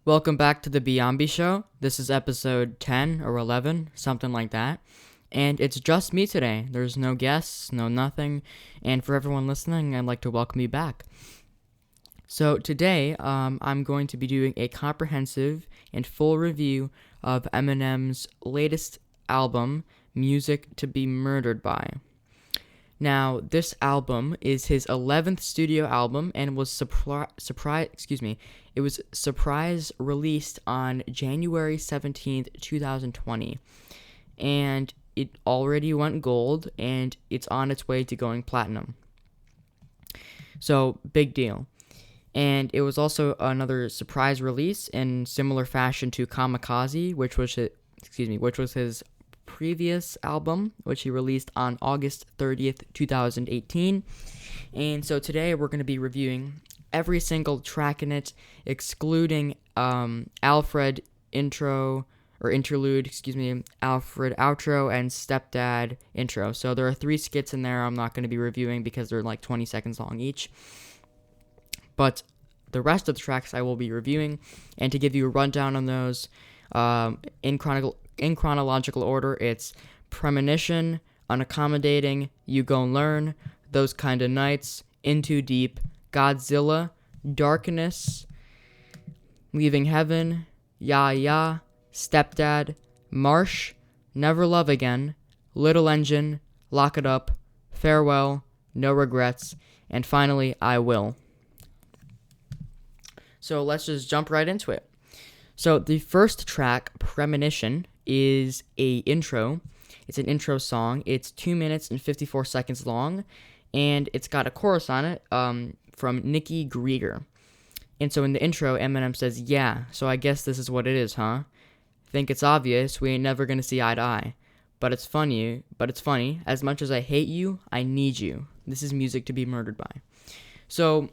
Welcome back to the Beonby show. This is episode 10 or 11, something like that. And it's just me today. There's no guests, no nothing. And for everyone listening, I'd like to welcome you back. So today, I'm going to be doing a comprehensive and full review of Eminem's latest album, Music to Be Murdered By. Now, this album is his 11th studio album and was surprise released on January 17th, 2020. And it already went gold and it's on its way to going platinum. So, big deal. And it was also another surprise release in similar fashion to Kamikaze, which was his previous album, which he released on August 30th, 2018. And so today we're going to be reviewing every single track in it, excluding Alfred Interlude, Alfred Outro, and Stepdad Intro. So there are 3 skits in there I'm not going to be reviewing because they're like 20 seconds long each. But the rest of the tracks I will be reviewing, and to give you a rundown on those, in chronological order, it's Premonition, Unaccommodating, You Gon' Learn, Those Kinda Nights, Into Deep, Godzilla, Darkness, Leaving Heaven, Ya Ya, Stepdad, Marsh, Never Love Again, Little Engine, Lock It Up, Farewell, No Regrets, and finally, I Will. So let's just jump right into it. So the first track, Premonition, is a intro. It's an intro song. It's 2 minutes and 54 seconds long, and it's got a chorus on it from Nikki Grieger. And so in the intro, Eminem says, "Yeah, so I guess this is what it is, huh? Think it's obvious we ain't never gonna see eye to eye. But it's funny. As much as I hate you, I need you. This is music to be murdered by." So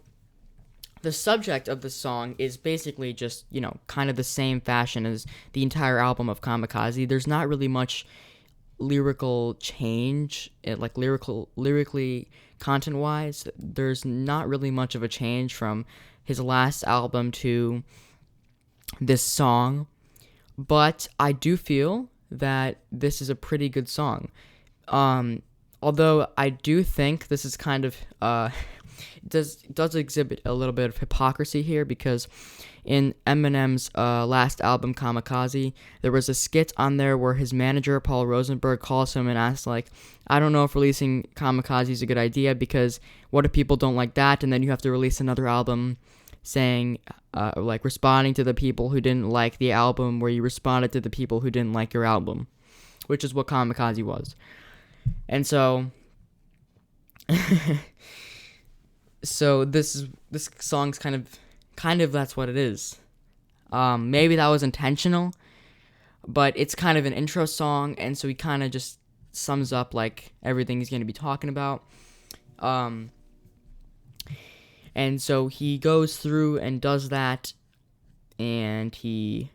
the subject of the song is basically just, kind of the same fashion as the entire album of Kamikaze. There's not really much lyrical change, lyrically, content-wise. There's not really much of a change from his last album to this song. But I do feel that this is a pretty good song. Although I do think this is kind of does exhibit a little bit of hypocrisy here, because in Eminem's last album, Kamikaze, there was a skit on there where his manager, Paul Rosenberg, calls him and asks, I don't know if releasing Kamikaze is a good idea, because what if people don't like that, and then you have to release another album saying, responding to the people who didn't like the album where you responded to the people who didn't like your album, which is what Kamikaze was. And so so this song's kind of that's what it is. Maybe that was intentional, but it's kind of an intro song, and so he kind of just sums up everything he's going to be talking about. And so he goes through and does that, and he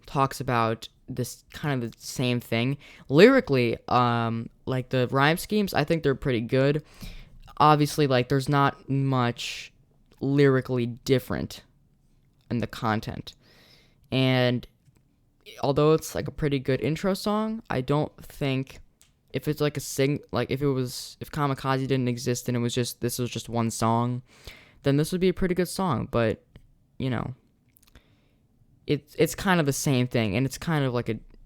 talks about this kind of the same thing. Lyrically, the rhyme schemes, I think they're pretty good. Obviously, there's not much lyrically different in the content. And although it's a pretty good intro song, I don't think if it's if Kamikaze didn't exist and this was just one song, then this would be a pretty good song. But, it's kind of the same thing, and it's kind of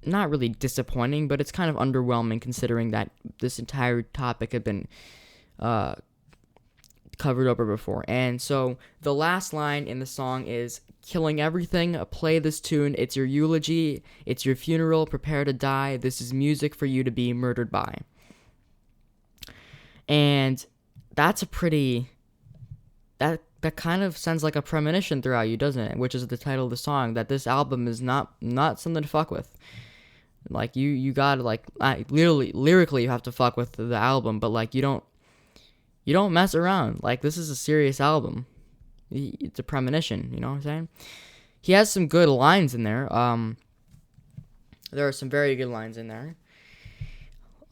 not really disappointing, but it's kind of underwhelming considering that this entire topic had been covered over before. And so the last line in the song is, "Killing everything, play this tune, it's your eulogy, it's your funeral, prepare to die, this is music for you to be murdered by." And that's that kind of sounds like a premonition throughout you, doesn't it? Which is the title of the song, that this album is not something to fuck with. You gotta lyrically you have to fuck with the album, but you don't mess around. This is a serious album. It's a premonition, you know what I'm saying? He has some good lines in there. There are some very good lines in there.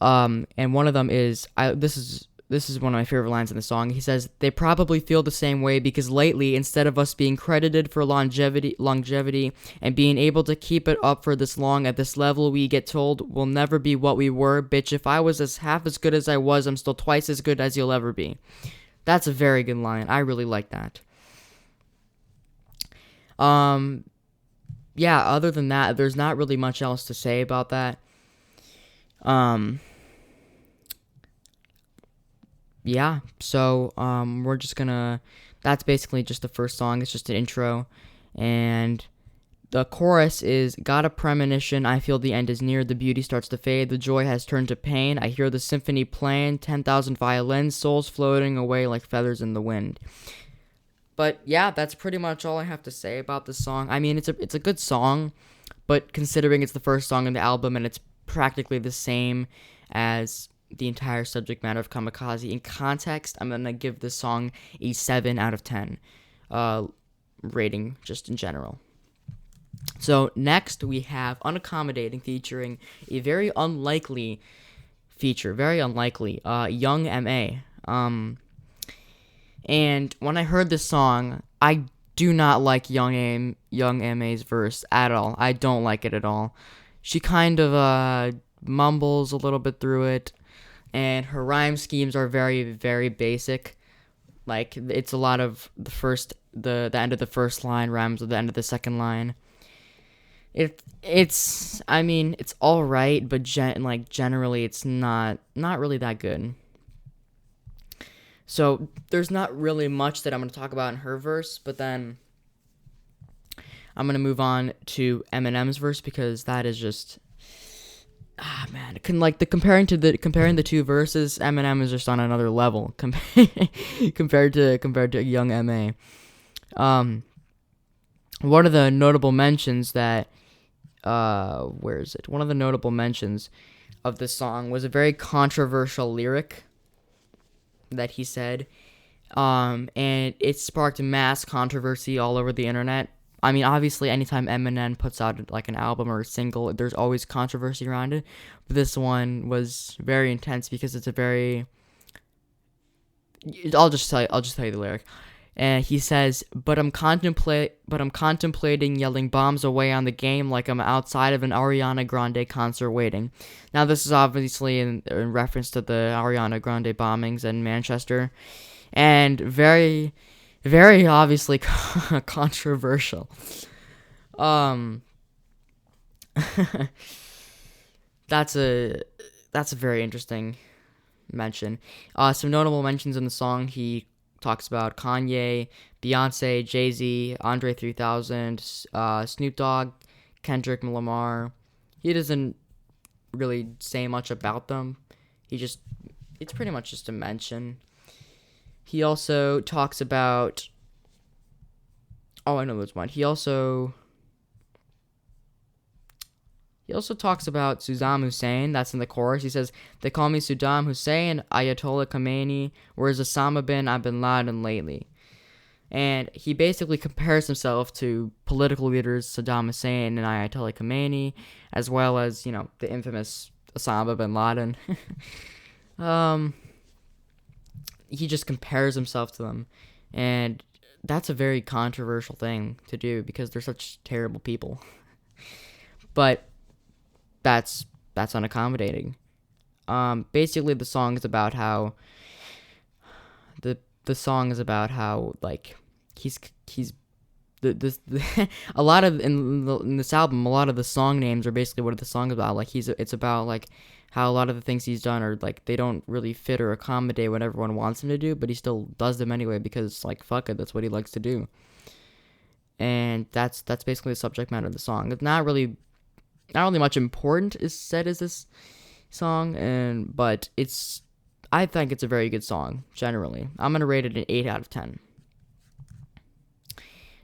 And one of them is, this is this is one of my favorite lines in the song. He says, "They probably feel the same way because lately, instead of us being credited for longevity and being able to keep it up for this long at this level, we get told we'll never be what we were. Bitch, if I was half as good as I was, I'm still twice as good as you'll ever be." That's a very good line. I really like that. Yeah, other than that, there's not really much else to say about that. Yeah, so we're just gonna. That's basically just the first song. It's just an intro, and the chorus is, "Got a premonition. I feel the end is near. The beauty starts to fade. The joy has turned to pain. I hear the symphony playing. 10,000 violins, souls floating away like feathers in the wind." But yeah, that's pretty much all I have to say about this song. I mean, it's a good song, but considering it's the first song in the album and it's practically the same as the entire subject matter of Kamikaze, in context, I'm gonna give this song a 7 out of 10 rating just in general. So next we have Unaccommodating, featuring a very unlikely Young M.A. And when I heard this song, I do not like Young M.A.'s verse at all. I don't like it at all. She kind of mumbles a little bit through it, and her rhyme schemes are very, very basic. Like, it's a lot of the end of the first line rhymes with the end of the second line. It's all right, but generally it's not really that good. So there's not really much that I'm going to talk about in her verse, but then I'm going to move on to Eminem's verse, because that is just, man, comparing the two verses, Eminem is just on another level compared to Young M.A. One of the notable mentions that one of the notable mentions of this song was a very controversial lyric that he said, and it sparked mass controversy all over the internet. I mean, obviously, anytime Eminem puts out like an album or a single, there's always controversy around it. But this one was very intense because it's a very. I'll just tell you the lyric. And he says, but I'm contemplating yelling bombs away on the game like I'm outside of an Ariana Grande concert waiting. Now, this is obviously in reference to the Ariana Grande bombings in Manchester, and very, very obviously controversial. That's a very interesting mention. Some notable mentions in the song, he talks about Kanye, Beyonce, Jay-Z, Andre 3000, Snoop Dogg, Kendrick Lamar. He doesn't really say much about them. It's pretty much just a mention. He also talks about, I know there's one. He also talks about Saddam Hussein. That's in the chorus. He says, "They call me Saddam Hussein, Ayatollah Khamenei, whereas Osama bin Laden lately." And he basically compares himself to political leaders Saddam Hussein and Ayatollah Khamenei, as well as, the infamous Osama bin Laden. He just compares himself to them. And that's a very controversial thing to do because they're such terrible people. But that's unaccommodating. Basically, the song is about how like he's a lot of in this album, a lot of the song names are basically what the song is about. Like it's about like how a lot of the things he's done are like they don't really fit or accommodate what everyone wants him to do, but he still does them anyway because like fuck it, that's what he likes to do. And that's basically the subject matter of the song. It's not really much important is said as this song, but I think it's a very good song generally. I'm gonna rate it an 8 out of 10.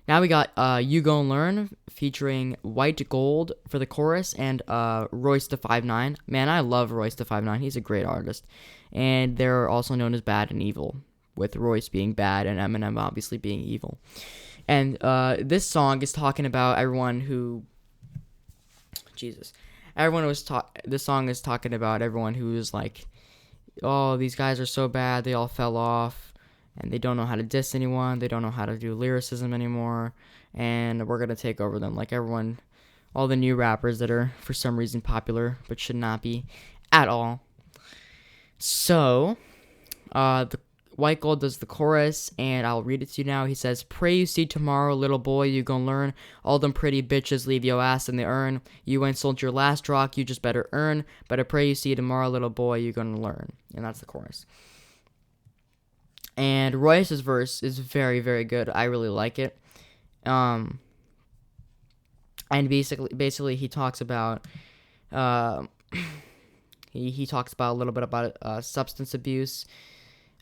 Now we got You Gon' Learn featuring White Gold for the chorus and Royce da 5'9". Man, I love Royce da 5'9". He's a great artist, and they're also known as Bad and Evil, with Royce being bad and Eminem obviously being evil. And this song is talking about everyone who. This song is talking about everyone who's like oh, these guys are so bad, they all fell off, and they don't know how to diss anyone, they don't know how to do lyricism anymore, and we're gonna take over them, like everyone, all the new rappers that are for some reason popular but should not be at all. So, the White Gold does the chorus, and I'll read it to you now. He says, "Pray you see tomorrow, little boy, you gon' learn. All them pretty bitches leave your ass in the urn. You ain't sold your last rock, you just better earn. But I pray you see tomorrow, little boy, you gonna learn." And that's the chorus. And Royce's verse is very, very good. I really like it. And basically, he talks about, uh, he talks about a little bit about substance abuse.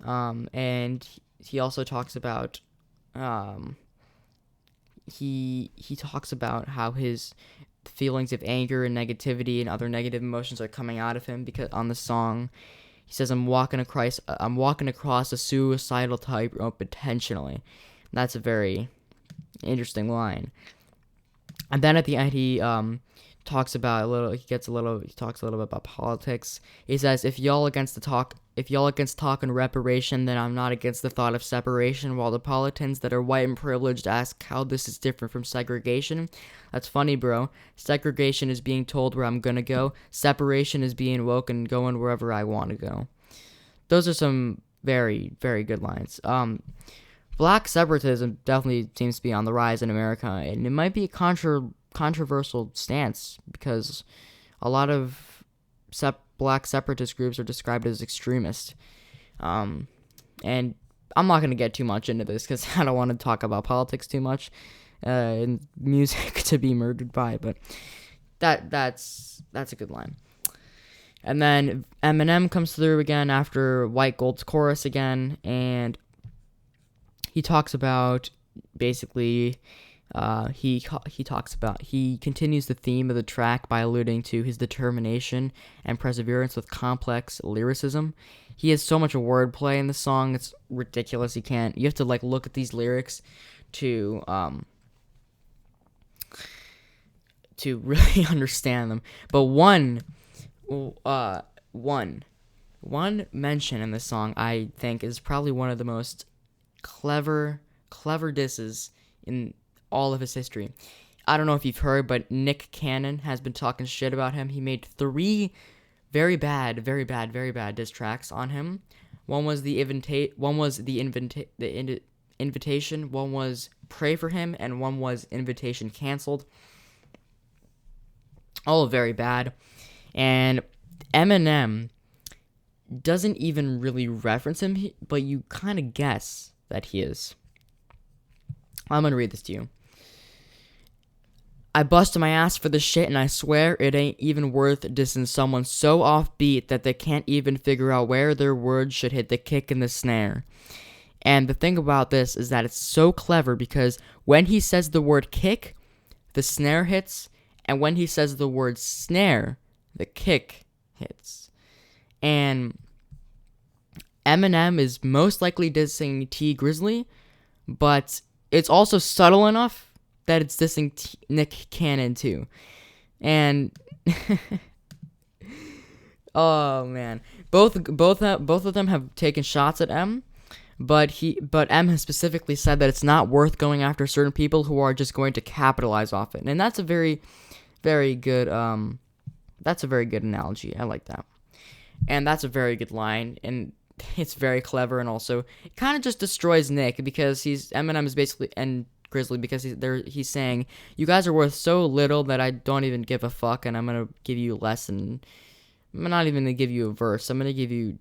And he also talks about, he talks about how his feelings of anger and negativity and other negative emotions are coming out of him, because on the song, he says, I'm walking across a suicidal tightrope intentionally." That's a very interesting line. And then at the end, he talks about he talks a little bit about politics. He says, if y'all against talk and reparation, then I'm not against the thought of separation, while the politicians that are white and privileged ask how this is different from segregation. That's funny, bro. Segregation is being told where I'm gonna go. Separation is being woke and going wherever I want to go. Those are some very, very good lines. Black separatism definitely seems to be on the rise in America, and it might be a controversial stance, because a lot of black separatist groups are described as extremist. And I'm not going to get too much into this because I don't want to talk about politics too much and music to be murdered by, but that's a good line. And then Eminem comes through again after White Gold's chorus again, and he talks about basically he continues the theme of the track by alluding to his determination and perseverance with complex lyricism. He has so much wordplay in the song, it's ridiculous. You have to like look at these lyrics to really understand them. But one mention in this song I think is probably one of the most clever disses in all of his history. I don't know if you've heard, but Nick Cannon has been talking shit about him. He made 3 very bad diss tracks on him. One was the invitation, one was Pray for Him, and one was Invitation Canceled. All very bad. And Eminem doesn't even really reference him, but you kind of guess that he is. I'm gonna read this to you. "I busted my ass for this shit, and I swear it ain't even worth dissing someone so offbeat that they can't even figure out where their words should hit the kick and the snare." And the thing about this is that it's so clever, because when he says the word kick, the snare hits, and when he says the word snare, the kick hits. And Eminem is most likely dissing T Grizzly, but it's also subtle enough that it's dissing Nick Cannon too. And oh man, both of them have taken shots at M, but M has specifically said that it's not worth going after certain people who are just going to capitalize off it. And that's a very, very good analogy. I like that. And that's a very good line, and it's very clever, and also it kind of just destroys Nick, because Eminem is basically, and Grizzly, because he's saying, you guys are worth so little that I don't even give a fuck, and I'm gonna give you less, and I'm not even gonna give you a verse. I'm gonna give you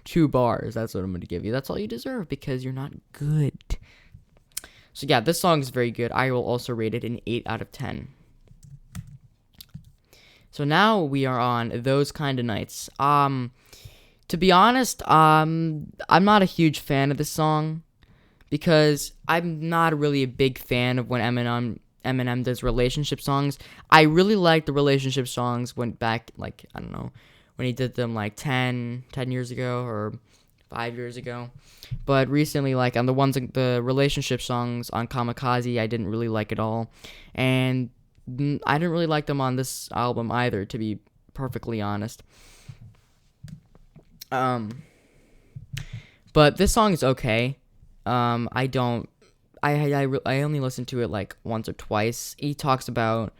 2 bars. That's what I'm gonna give you. That's all you deserve, because you're not good. So yeah, this song is very good. I will also rate it an 8 out of 10. So now we are on Those Kind of Nights. To be honest, I'm not a huge fan of this song, because I'm not really a big fan of when Eminem does relationship songs. I really like the relationship songs when back, like, I don't know, when he did them like 10 years ago or 5 years ago. But recently, like, on the relationship songs on Kamikaze, I didn't really like at all. And I didn't really like them on this album either, to be perfectly honest. Um, but this song is okay. I don't. I only listened to it like once or twice. He talks about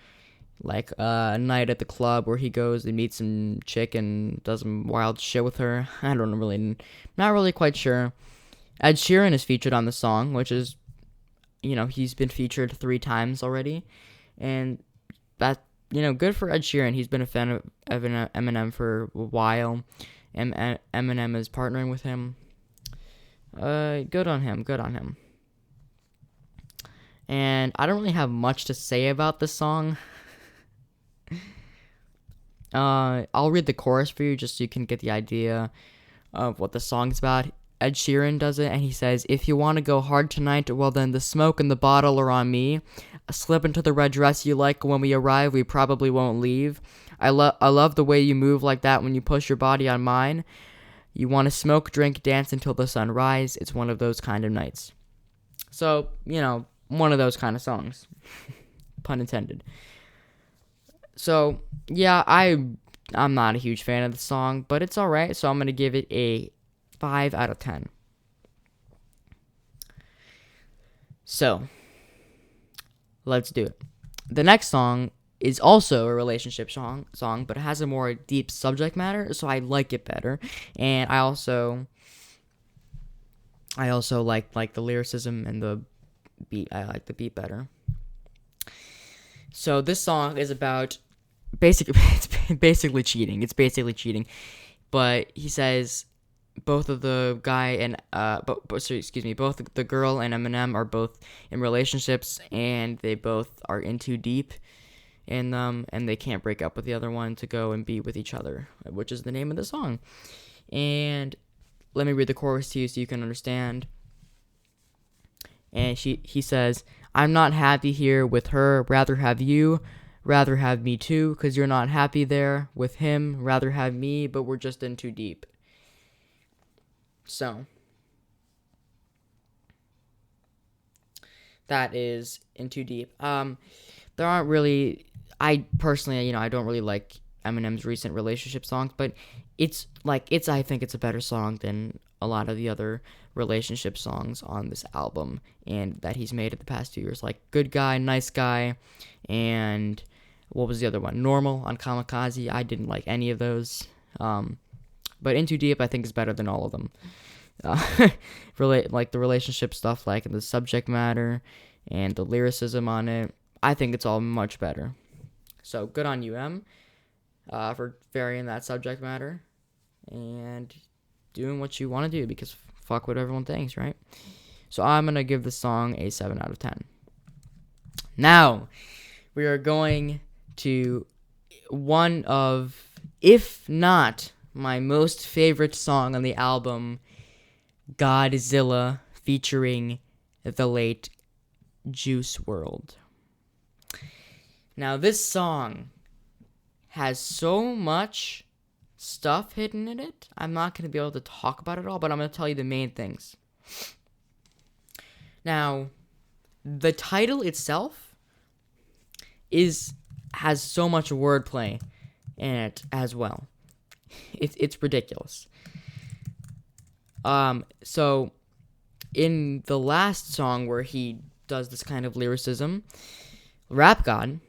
like a night at the club where he goes and meets some chick and does some wild shit with her. I don't really, not really quite sure. Ed Sheeran is featured on the song, which is, he's been featured 3 times already, and that, good for Ed Sheeran. He's been a fan of Eminem for a while. Eminem is partnering with him. Good on him. And I don't really have much to say about this song. I'll read the chorus for you just so you can get the idea of what the song's about. Ed Sheeran does it, and he says, "If you want to go hard tonight, well then the smoke and the bottle are on me. Slip into the red dress you like. When we arrive, we probably won't leave. I love the way you move like that when you push your body on mine. You want to smoke, drink, dance until the sun rise. It's one of those kind of nights." So, one of those kind of songs. Pun intended. So, yeah, I'm not a huge fan of the song, but it's alright, so I'm going to give it a 5 out of 10. So, let's do it. The next song is also a relationship song, but it has a more deep subject matter, so I like it better. And I also like the lyricism and the beat. I like the beat better. So this song is about it's basically cheating. It's basically cheating. But he says both of the guy and both the girl and Eminem are both in relationships, and they both are in too deep in them, and they can't break up with the other one to go and be with each other, which is the name of the song. And let me read the chorus to you so you can understand. And he says, "I'm not happy here with her, rather have you, rather have me too, 'cause you're not happy there with him, rather have me, but we're just in too deep." So, that is in too deep. There aren't really, I personally, I don't really like Eminem's recent relationship songs, but I think it's a better song than a lot of the other relationship songs on this album and that he's made in the past 2 years, like Good Guy, Nice Guy, and what was the other one? Normal on Kamikaze. I didn't like any of those. But In Too Deep, I think, is better than all of them. Like the relationship stuff, like the subject matter and the lyricism on it, I think it's all much better. So good on you, Em, for varying that subject matter and doing what you want to do, because fuck what everyone thinks, right? So I'm going to give the song a 7 out of 10. Now, we are going to one of, if not my most favorite song on the album, Godzilla, featuring the late Juice WRLD. Now, this song has so much stuff hidden in it. I'm not going to be able to talk about it all, but I'm going to tell you the main things. Now, the title itself has so much wordplay in it as well. It's ridiculous. So in the last song where he does this kind of lyricism, Rap God,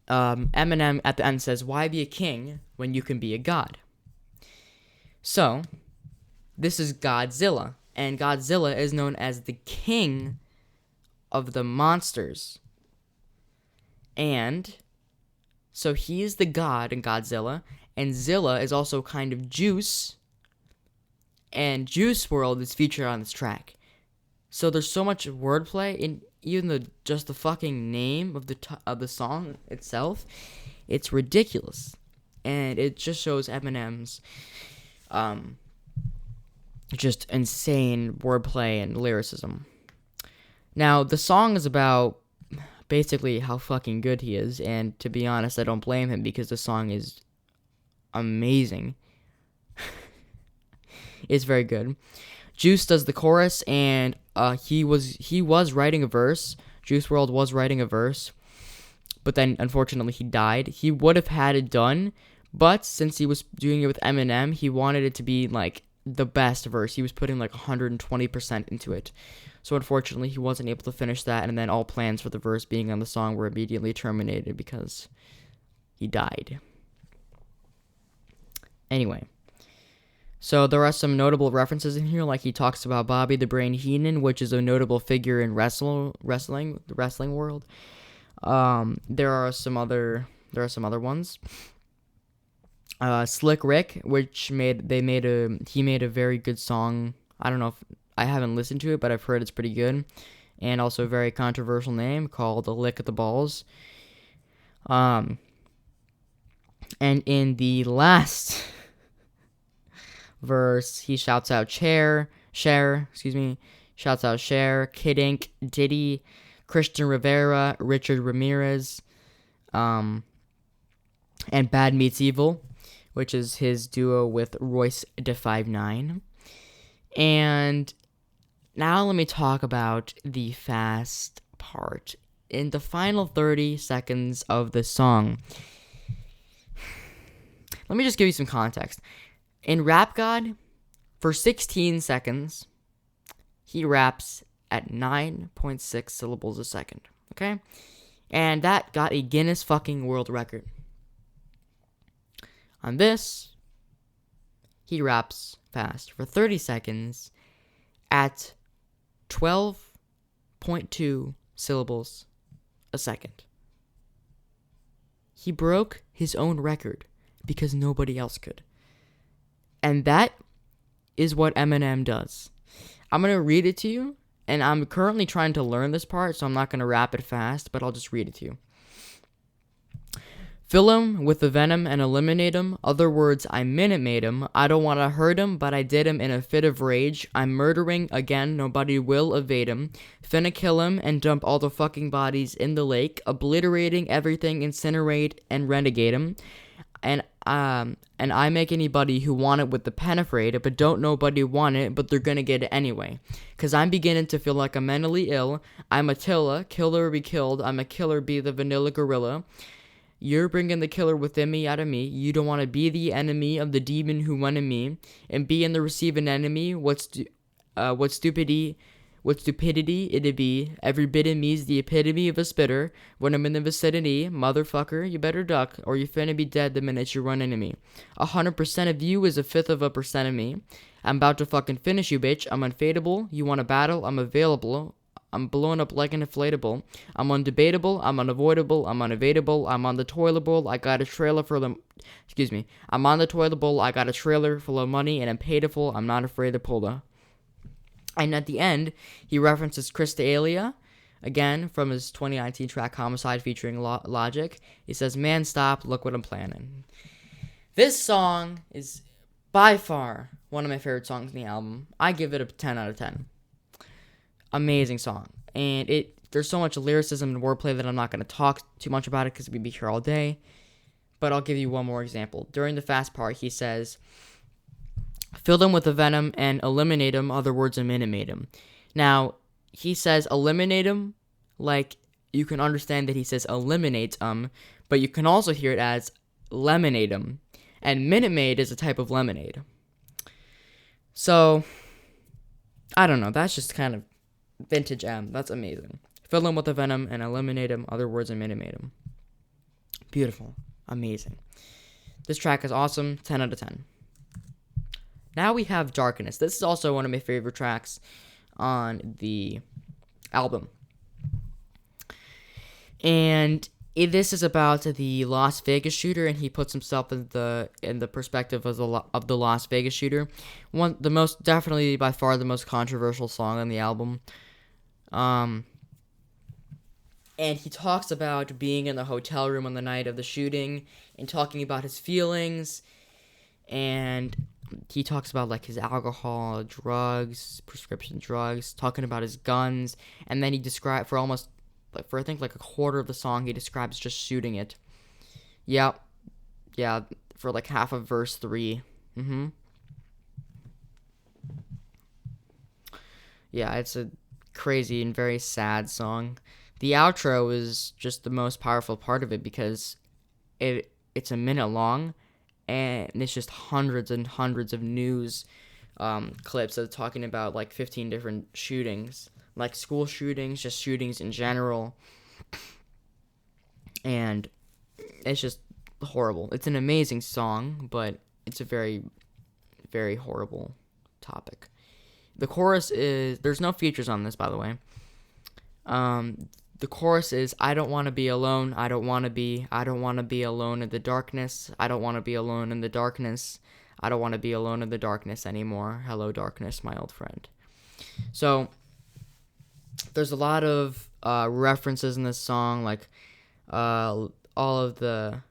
Eminem at the end says, "Why be a king when you can be a god?" So this is Godzilla, and Godzilla is known as the king of the monsters. And so he is the god in Godzilla, and Zilla is also kind of Juice, and Juice WRLD is featured on this track. So there's so much wordplay in even just the fucking name of the song itself. It's ridiculous, and it just shows Eminem's just insane wordplay and lyricism. Now, the song is about basically how fucking good he is, and to be honest, I don't blame him, because the song is amazing. It's very good. Juice does the chorus, and he was writing a verse. Juice WRLD was writing a verse, but then unfortunately he died. He would have had it done, But since he was doing it with Eminem, he wanted it to be like the best verse. He was putting like 120% into it. So unfortunately, he wasn't able to finish that, and then all plans for the verse being on the song were immediately terminated because he died. Anyway, so there are some notable references in here, like he talks about Bobby the Brain Heenan, which is a notable figure in the wrestling world. There are some other ones. Slick Rick, he made a very good song. I don't know if I haven't listened to it, but I've heard it's pretty good, and also a very controversial name called "The Lick at the Balls." And in the last verse, he shouts out Cher, shouts out Cher, Kid Ink, Diddy, Christian Rivera, Richard Ramirez, and Bad Meets Evil, which is his duo with Royce da 5'9". And now let me talk about the fast part. In the final 30 seconds of the song, let me just give you some context. In Rap God, for 16 seconds, he raps at 9.6 syllables a second, okay? And that got a Guinness fucking World Record. On this, he raps fast for 30 seconds at 12.2 syllables a second. He broke his own record because nobody else could. And that is what Eminem does. I'm going to read it to you, and I'm currently trying to learn this part, so I'm not going to rap it fast, but I'll just read it to you. Fill him with the venom and eliminate him. Other words, I minute made him. I don't want to hurt him, but I did him in a fit of rage. I'm murdering again, nobody will evade him. Finna kill him and dump all the fucking bodies in the lake. Obliterating everything, incinerate and renegade him. And I make anybody who want it with the pen afraid, but don't nobody want it, but they're gonna get it anyway. Cause I'm beginning to feel like I'm mentally ill. I'm Attila, killer or be killed. I'm a killer, be the vanilla gorilla. You're bringing the killer within me out of me. You don't want to be the enemy of the demon who went in me, and be in the receiving enemy. What stupidity it'd be. Every bit of me's the epitome of a spitter. When I'm in the vicinity, motherfucker, you better duck, or you finna be dead the minute you run into me. 100% of you is a fifth of a percent of me. I'm about to fucking finish you, bitch. I'm unfadable. You want a battle? I'm available. I'm blowing up like an inflatable. I'm undebatable. I'm unavoidable. I'm unevadable. I'm on the toilet bowl. I got a trailer for them. Excuse me. I'm on the toilet bowl. I got a trailer full of money, and I'm paidful. I'm not afraid to pull the. And at the end, he references Chris D'Elia, again, from his 2019 track Homicide featuring Logic. He says, man, stop, look what I'm planning. This song is by far one of my favorite songs in the album. I give it a 10 out of 10. Amazing song. And there's so much lyricism and wordplay that I'm not going to talk too much about it because we'd be here all day. But I'll give you one more example. During the fast part, he says, fill them with the venom and eliminate them, other words, eliminate them. Now, he says eliminate them, like you can understand that he says eliminate them, but you can also hear it as lemonade them. And Minute Maid is a type of lemonade. So, I don't know, that's just kind of vintage M. That's amazing. Fill them with the venom and eliminate them, other words, and Minute Maid them. Beautiful. Amazing. This track is awesome. 10 out of 10. Now we have Darkness. This is also one of my favorite tracks on the album. And this is about the Las Vegas shooter, and he puts himself in the perspective of the Las Vegas shooter. Definitely by far the most controversial song on the album. And he talks about being in the hotel room on the night of the shooting and talking about his feelings, and he talks about like his alcohol, drugs, prescription drugs, talking about his guns, and then he described for I think like a quarter of the song he describes just shooting it. Yeah, for like half of verse 3. Yeah, it's a crazy and very sad song. The outro is just the most powerful part of it because it's a minute long, and it's just hundreds and hundreds of news clips of talking about like 15 different shootings, like school shootings, just shootings in general, and it's just horrible. It's an amazing song, but it's a very, very horrible topic. The chorus is, there's no features on this, by the way. The chorus is, I don't want to be alone. I don't want to be alone in the darkness. I don't want to be alone in the darkness. I don't want to be alone in the darkness anymore. Hello, darkness, my old friend. So, there's a lot of references in this song, like all of the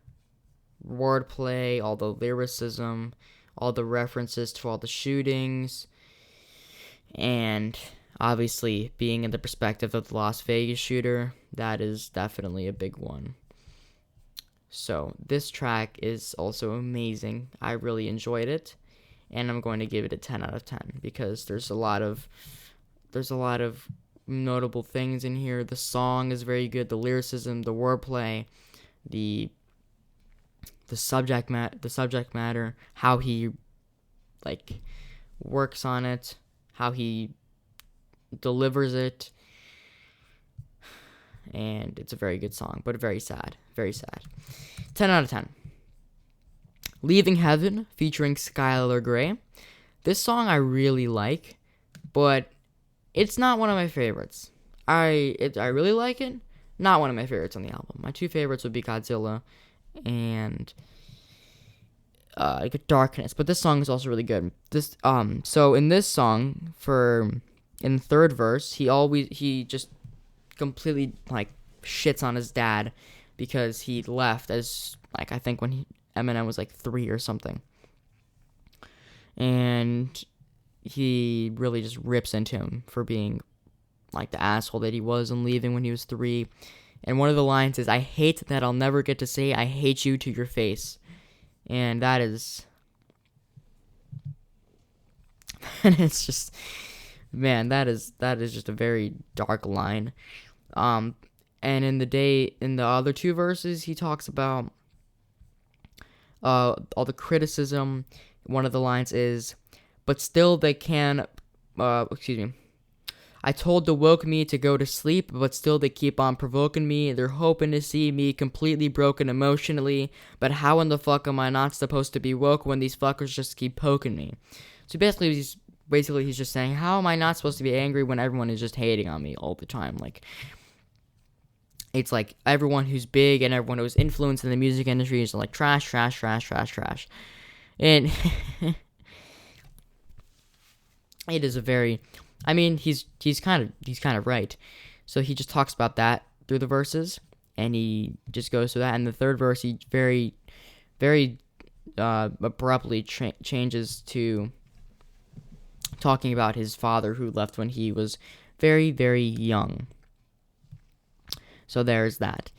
wordplay, all the lyricism, all the references to all the shootings, and obviously being in the perspective of the Las Vegas shooter. That is definitely a big one. So this track is also amazing. I really enjoyed it, and I'm going to give it a 10 out of 10 because there's a lot of notable things in here. The song is very good. The lyricism, the wordplay, the subject matter, how he like works on it, how he delivers it, and it's a very good song, but very sad. 10 out of 10. Leaving Heaven featuring Skylar Grey. This song I really like, but it's not one of my favorites. I really like it. Not one of my favorites on the album. My two favorites would be Godzilla and Darkness. But this song is also really good. So in this song, in the third verse, he just completely like shits on his dad because he left as like I think when Eminem was like 3 or something, and he really just rips into him for being like the asshole that he was and leaving when he was 3. And one of the lines is, I hate that I'll never get to say I hate you to your face. And that is, and it's just, man, that is just a very dark line. And in the other two verses, he talks about all the criticism. One of the lines is, but still they can, I told the woke me to go to sleep, but still they keep on provoking me. They're hoping to see me completely broken emotionally, but how in the fuck am I not supposed to be woke when these fuckers just keep poking me? So basically he's just saying, how am I not supposed to be angry when everyone is just hating on me all the time? Like, it's like everyone who's big and everyone who's influenced in the music industry is like trash. And it is a very, I mean, he's kind of right. So he just talks about that through the verses, and he just goes through that. And the third verse, he very, very abruptly changes to talking about his father who left when he was very, very young. So there's that.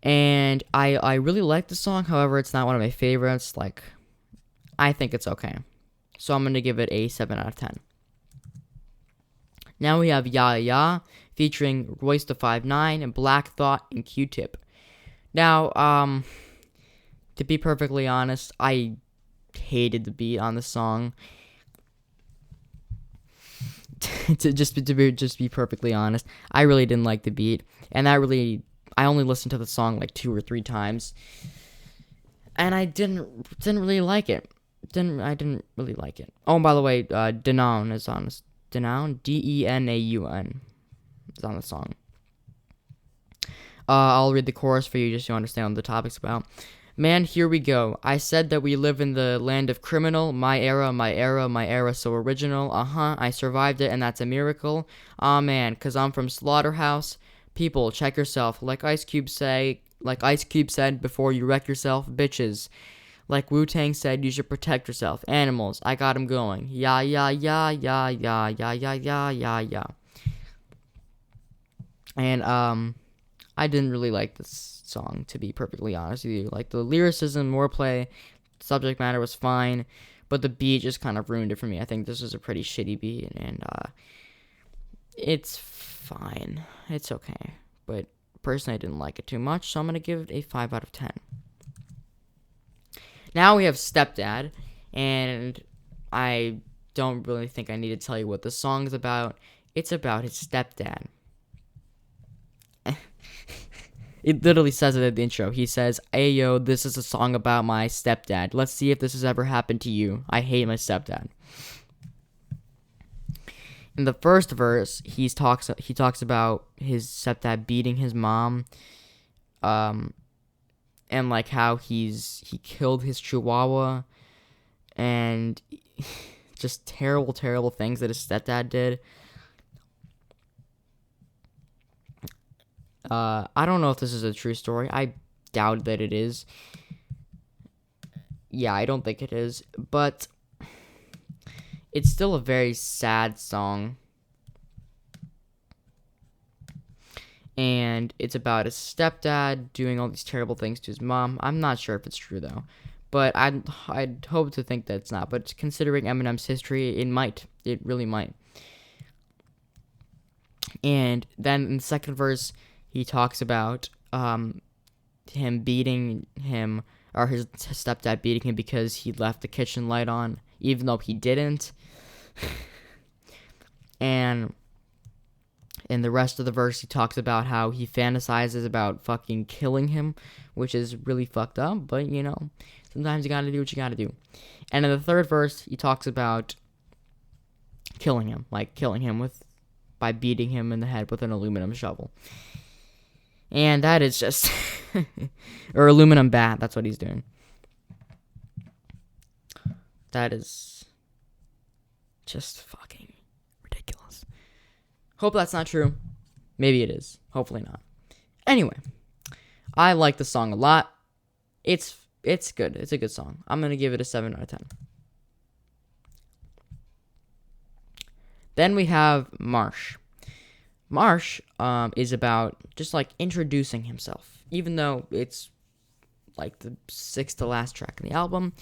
And I really like the song. However, it's not one of my favorites. Like, I think it's okay. So I'm going to give it a 7 out of 10. Now we have Ya Ya featuring Royce da 5'9" and Black Thought and Q-Tip. Now, to be perfectly honest, I hated the beat on the song. to be perfectly honest, I really didn't like the beat, and I only listened to the song like 2 or 3 times, and I didn't really like it. I didn't really like it. Oh, and by the way, Denaun is on this. Denaun, Denaun, is on the song. I'll read the chorus for you just so you understand what the topic's about. Man, here we go. I said that we live in the land of criminal. My era, so original. I survived it, and that's a miracle. Aw, man, 'cause I'm from Slaughterhouse. People, check yourself. Like Ice Cube said before you wreck yourself, bitches. Like Wu-Tang said, you should protect yourself. Animals, I got 'em going. Ya, ya, ya, ya, ya, ya, ya, ya, ya, ya. And, I didn't really like this song, to be perfectly honest with you. Like, the lyricism, wordplay, subject matter was fine, but the beat just kind of ruined it for me. I think this is a pretty shitty beat, and, it's fine. It's okay. But, personally, I didn't like it too much, so I'm gonna give it a 5 out of 10. Now we have Stepdad, and I don't really think I need to tell you what the song is about. It's about his stepdad. It literally says it at the intro. He says, "Hey yo, this is a song about my stepdad. Let's see if this has ever happened to you. I hate my stepdad." In the first verse, he talks about his stepdad beating his mom, and like how he killed his chihuahua, and just terrible things that his stepdad did. I don't know if this is a true story. I doubt that it is. Yeah, I don't think it is, but it's still a very sad song. And it's about his stepdad doing all these terrible things to his mom. I'm not sure if it's true, though. But I'd hope to think that it's not. But considering Eminem's history, it might. It really might. And then in the second verse, he talks about him beating him, or his stepdad beating him because he left the kitchen light on, even though he didn't. And in the rest of the verse, he talks about how he fantasizes about fucking killing him, which is really fucked up, but, you know, sometimes you gotta do what you gotta do. And in the third verse, he talks about killing him by beating him in the head with an aluminum shovel. And that is just... or aluminum bat, that's what he's doing. That is just fucking ridiculous. Hope that's not true. Maybe it is. Hopefully not. Anyway, I like the song a lot. It's good. It's a good song. I'm going to give it a 7 out of 10. Then we have Marsh. Marsh is about just like introducing himself. Even though it's like the 6th to last track in the album,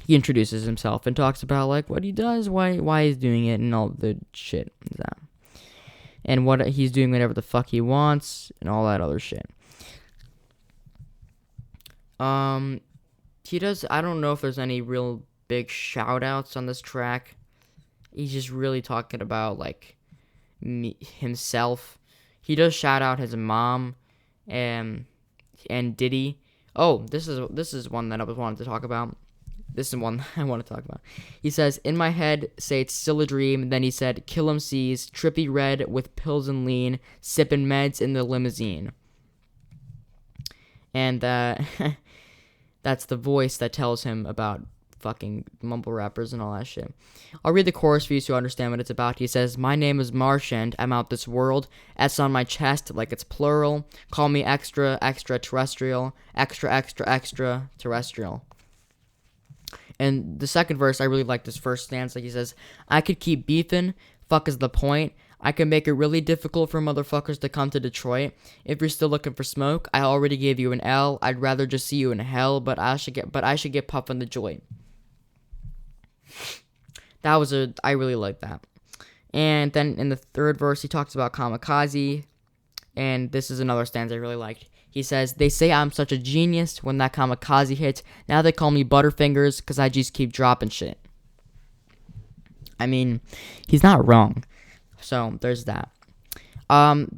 he introduces himself and talks about like what he does, why he's doing it, and all the shit. And what he's doing whatever the fuck he wants and all that other shit. He does, I don't know if there's any real big shout outs on this track. He's just really talking about like himself. He does shout out his mom and Diddy. Oh, this is one that I wanted to talk about. This is one I want to talk about. He says, "In my head, say it's still a dream." Then he said, "Kill 'em C's, trippy red with pills and lean, sipping meds in the limousine." And that's the voice that tells him about fucking mumble rappers and all that shit. I'll read the chorus for you so you understand what it's about. He says, "My name is Marsh and I'm out this world. S on my chest like it's plural. Call me extra, extra terrestrial. Extra, extra, extra terrestrial." And the second verse, I really like this first stanza. He says, "I could keep beefing. Fuck is the point. I can make it really difficult for motherfuckers to come to Detroit. If you're still looking for smoke, I already gave you an L. I'd rather just see you in hell, but I should get puffing the joint." I really like that. And then in the third verse, he talks about kamikaze. And this is another stanza I really liked. He says, "They say I'm such a genius when that kamikaze hits. Now they call me Butterfingers because I just keep dropping shit." I mean, he's not wrong. So there's that.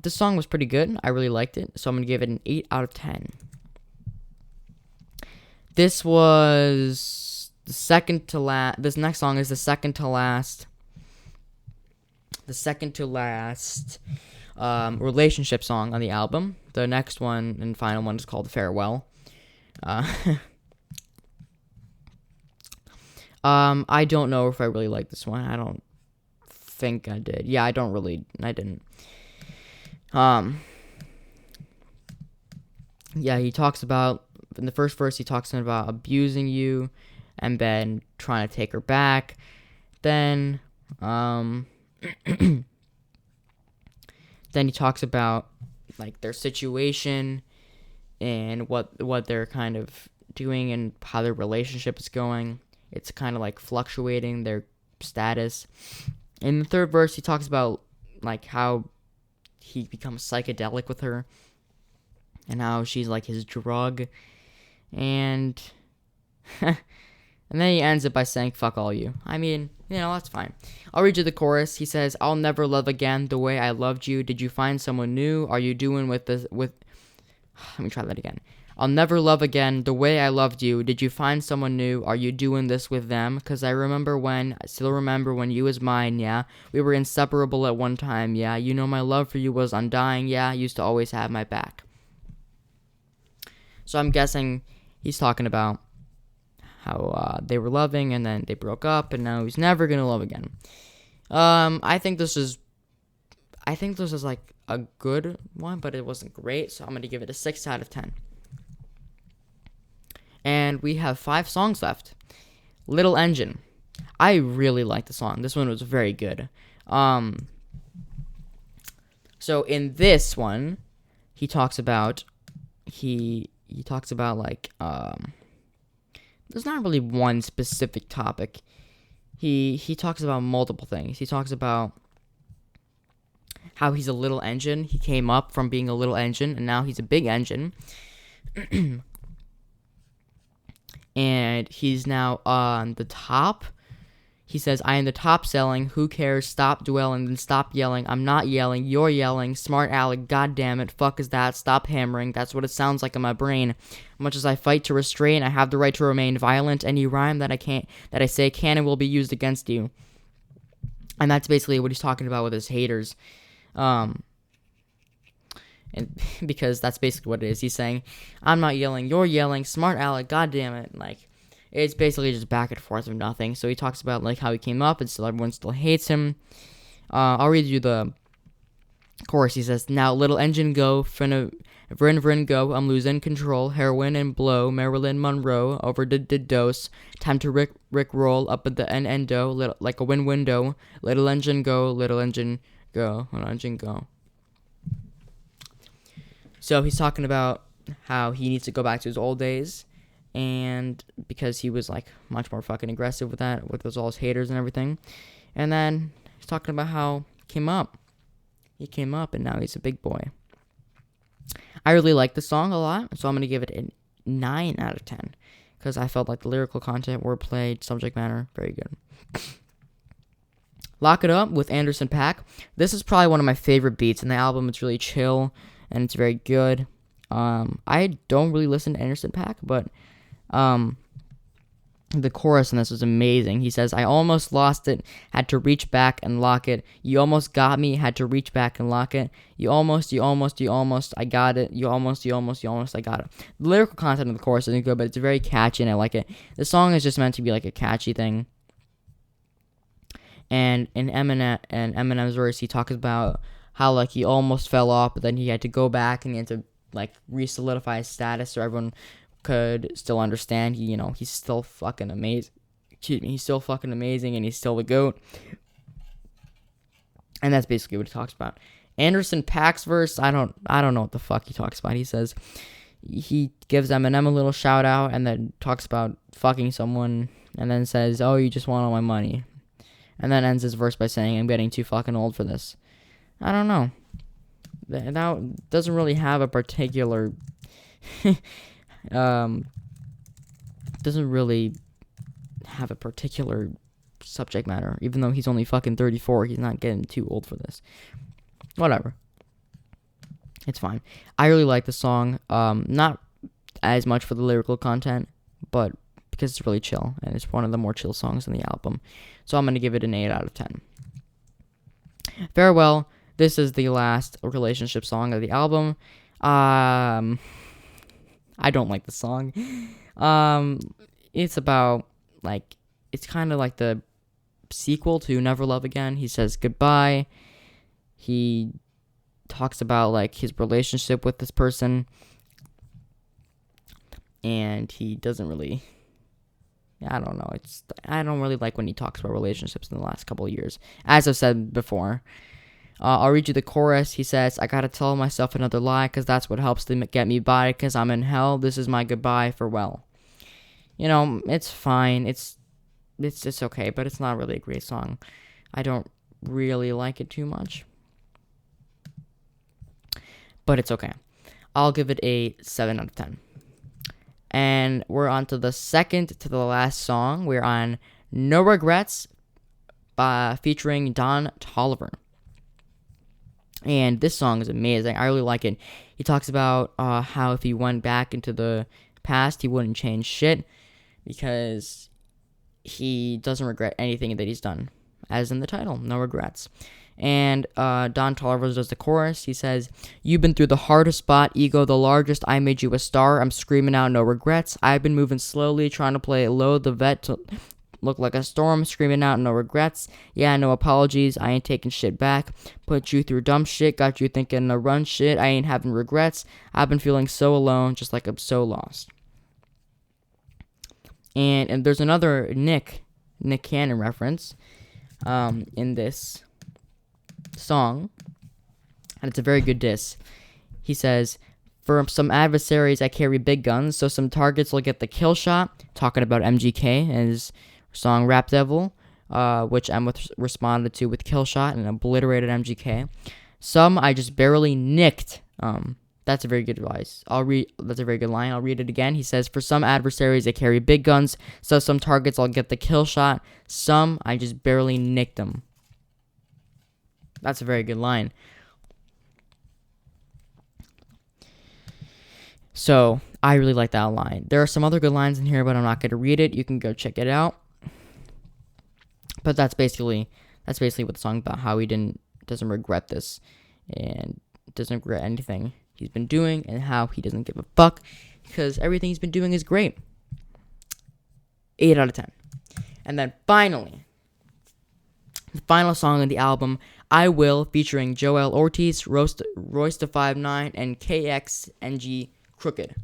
This song was pretty good. I really liked it. So I'm going to give it an 8 out of 10. This was the second to last. This next song is the second to last. The second to last relationship song on the album. The next one and final one is called "Farewell." I don't know if I really like this one. I don't think I did. Yeah, I didn't. Yeah, he talks about, in the first verse, he talks about abusing you and then trying to take her back. Then, then he talks about like their situation and what they're kind of doing and how their relationship is going. It's kind of like fluctuating their status. In the third verse, he talks about like how he becomes psychedelic with her and how she's like his drug. And and then he ends it by saying, fuck all you. I mean, that's fine. I'll read you the chorus. He says, I'll never love again the way I loved you. Did you find someone new? Are you doing with this, with... Let me try that again. I'll never love again the way I loved you. Did you find someone new? Are you doing this with them? 'Cause I still remember when you was mine, yeah. We were inseparable at one time, yeah. You know my love for you was undying, yeah. Used to always have my back. So I'm guessing he's talking about how they were loving and then they broke up and now he's never gonna love again. I think this is like a good one, but it wasn't great, so I'm gonna give it a 6 out of 10. And we have 5 songs left. Little Engine. I really like the song. This one was very good. So in this one, he talks about like there's not really one specific topic. He talks about multiple things. He talks about how he's a little engine. He came up from being a little engine and now he's a big engine. And he's now on the top. He says, I am the top selling. Who cares? Stop dwelling, then stop yelling. I'm not yelling. You're yelling. Smart Alec. God damn it. Fuck is that? Stop hammering. That's what it sounds like in my brain. Much as I fight to restrain, I have the right to remain violent. Any rhyme that I say can and will be used against you. And that's basically what he's talking about with his haters. And because that's basically what it is. He's saying, I'm not yelling, you're yelling, smart Alec, god damn it. Like, it's basically just back and forth of nothing. So he talks about like how he came up and still everyone still hates him. I'll read you the chorus. He says, now little engine go, vrin go, I'm losing control, heroin and blow, Marilyn Monroe, over the dose, time to Rick roll up at the endo, like a wind window, little engine go, little engine go. So he's talking about how he needs to go back to his old days, and because he was like much more fucking aggressive with that, with all his haters and everything. And then he's talking about how he came up and now he's a big boy. I really like the song a lot, so I'm gonna give it a 9 out of 10 because I felt like the lyrical content, wordplay, subject matter, very good. Lock It Up with Anderson .Paak. This is probably one of my favorite beats in the album. It's really chill and it's very good. I don't really listen to Anderson .Paak, but the chorus in this was amazing. He says, I almost lost it, had to reach back and lock it. You almost got me, had to reach back and lock it. You almost, I got it. You almost, I got it. The lyrical content of the chorus isn't good, but it's very catchy and I like it. The song is just meant to be like a catchy thing. And in Eminem's verse, he talks about how like he almost fell off, but then he had to go back and he had to like re-solidify his status so everyone could still understand. He's still fucking amazing. He's still fucking amazing and he's still the GOAT. And that's basically what he talks about. Anderson .Paak's verse, I don't know what the fuck he talks about. He says he gives Eminem a little shout out and then talks about fucking someone and then says, oh, you just want all my money. And then ends his verse by saying, I'm getting too fucking old for this. I don't know. That doesn't really have a particular... doesn't really have a particular subject matter. Even though he's only fucking 34, he's not getting too old for this. Whatever. It's fine. I really like the song. Not as much for the lyrical content, but because it's really chill. And it's one of the more chill songs in the album. So I'm going to give it an 8 out of 10. Farewell. This is the last relationship song of the album. I don't like the song. It's about, like, it's kind of like the sequel to Never Love Again. He says goodbye. He talks about, like, his relationship with this person. And he doesn't really... I don't know. I don't really like when he talks about relationships in the last couple of years. As I've said before. I'll read you the chorus. He says, I gotta tell myself another lie, cause that's what helps to get me by, cause I'm in hell. This is my goodbye, farewell. It's fine. It's okay, but it's not really a great song. I don't really like it too much. But it's okay. I'll give it a 7 out of 10. And we're on to the second to the last song. We're on No Regrets featuring Don Toliver. And this song is amazing. I really like it. He talks about how if he went back into the past, he wouldn't change shit because he doesn't regret anything that he's done, as in the title, No Regrets. And Don Toliver does the chorus. He says, "You've been through the hardest spot, ego the largest, I made you a star, I'm screaming out no regrets, I've been moving slowly, trying to play it low, the vet to look like a storm, screaming out no regrets, yeah, no apologies, I ain't taking shit back, put you through dumb shit, got you thinking no run shit, I ain't having regrets, I've been feeling so alone, just like I'm so lost." And there's another Nick Cannon reference in this song, and it's a very good diss. He says, "For some adversaries I carry big guns, so some targets will get the kill shot," talking about MGK and his song Rap Devil, which Emma responded to with kill shot and obliterated MGK. "Some I just barely nicked." That's a very good advice. That's a very good line. I'll read it again. He says, "For some adversaries I carry big guns, so some targets I'll get the kill shot, some I just barely nicked them." That's a very good line. So, I really like that line. There are some other good lines in here, but I'm not going to read it. You can go check it out. But that's basically what the song's about, how he doesn't regret this and doesn't regret anything he's been doing and how he doesn't give a fuck because everything he's been doing is great. 8 out of 10. And then finally, the final song on the album, I Will, featuring Joel Ortiz, Royce da 5'9", and KXNG Crooked.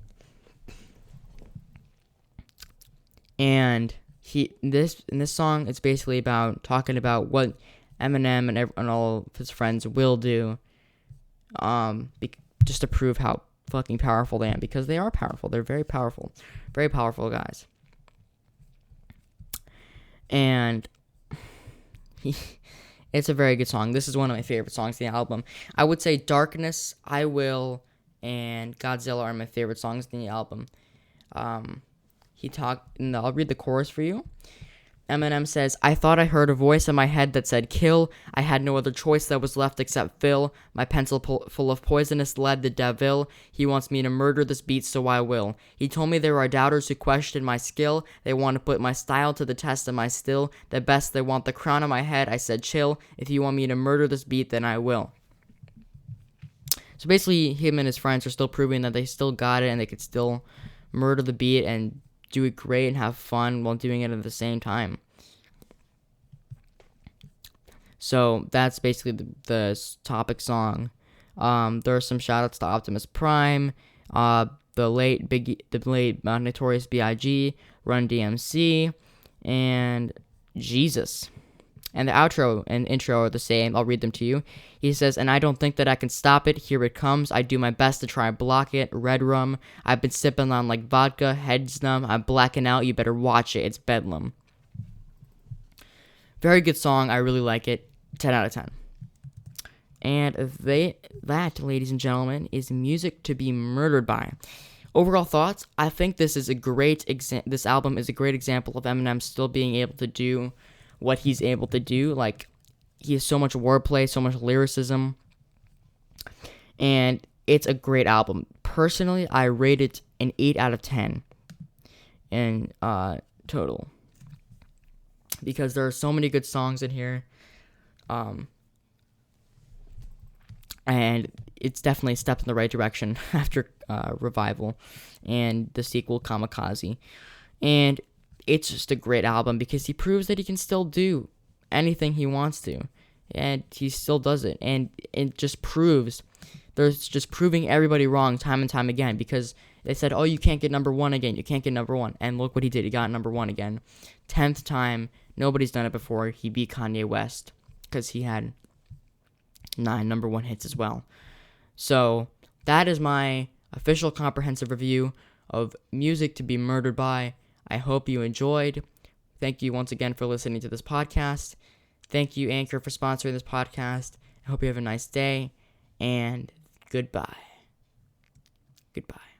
And in this song, it's basically about talking about what Eminem and all of his friends will do, just to prove how fucking powerful they are, because they are powerful. They're very powerful guys. And it's a very good song. This is one of my favorite songs in the album. I would say Darkness, I Will, and Godzilla are my favorite songs in the album. And I'll read the chorus for you. Eminem says, "I thought I heard a voice in my head that said kill. I had no other choice that was left except fill my pencil full of poisonous lead, the devil. He wants me to murder this beat, so I will. He told me there are doubters who question my skill. They want to put my style to the test. Am I still the best? They want the crown on my head. I said chill. If you want me to murder this beat, then I will." So basically, him and his friends are still proving that they still got it and they could still murder the beat and do it great and have fun while doing it at the same time. So that's basically the topic song. There are some shoutouts to Optimus Prime, the late Notorious B.I.G., Run DMC, and Jesus. And the outro and intro are the same. I'll read them to you. He says, "And I don't think that I can stop it. Here it comes. I do my best to try and block it. Red rum. I've been sipping on like vodka. Head's numb. I'm blacking out. You better watch it. It's bedlam." Very good song. I really like it. 10 out of 10. And that, ladies and gentlemen, is music to be murdered by. Overall thoughts, I think this album is a great example of Eminem still being able to do what he's able to do. Like, he has so much wordplay, so much lyricism, and it's a great album. Personally, I rate it an 8 out of 10 in total, because there are so many good songs in here, and it's definitely a step in the right direction after Revival and the sequel Kamikaze. And it's just a great album because he proves that he can still do anything he wants to, and he still does it. And it just proves, there's just proving everybody wrong time and time again, because they said, "Oh, you can't get number one again. You can't get number one." And look what he did. He got number one again. 10th time. Nobody's done it before. He beat Kanye West because he had 9 number one hits as well. So that is my official comprehensive review of Music to Be Murdered By. I hope you enjoyed. Thank you once again for listening to this podcast. Thank you, Anchor, for sponsoring this podcast. I hope you have a nice day, and goodbye. Goodbye.